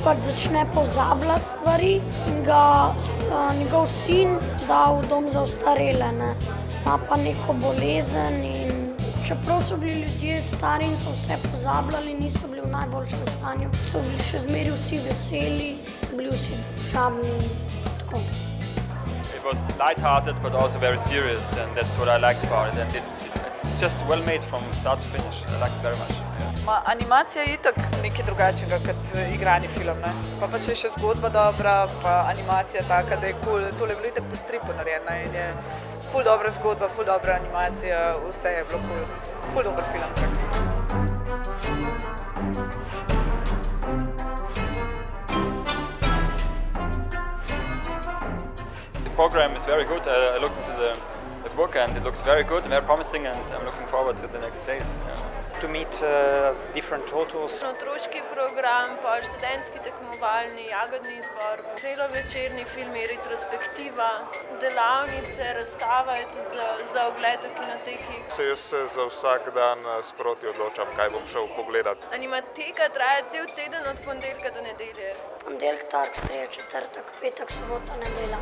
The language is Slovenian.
pač začne pozabljati stvari in ga njegov sin da v dom za ostarele, ne. Ima pa neko bolezen in čeprav so bili ljudje stari in so vse pozabljali, niso bili v najboljšem stanju, so bili še zmeraj vsi veseli, bili vsi družabni in tako. It was light-hearted but also very serious, and that's what I liked about it. And it's just well made from start to finish. I liked it very much. Animacija je itak nekaj drugačnega kot igrani film, ne? Pa če je še zgodba dobra, pa animacija taka, da je cool. Tole je bilo itak po stripu narejeno in je ful dobra zgodba, ful dobra animacija, vse je bilo cool. Ful dober film. The program is very good. I looked into the book and it looks very good and very promising, and I'm looking forward to the next days. Yeah. To meet different authors. Otroški program, pa študentski tekmovalni, jagodni izbor, celovečerni filmi, retrospektiva, delavnice, razstava je tudi za ogled v kinoteki. Jaz se za vsak dan sproti odločam, kaj bom šel pogledat. Animateka traja cel teden od ponedeljka do nedelje. Ponedeljek, torek, sreda, četrtek, petek, sobota, nedelja.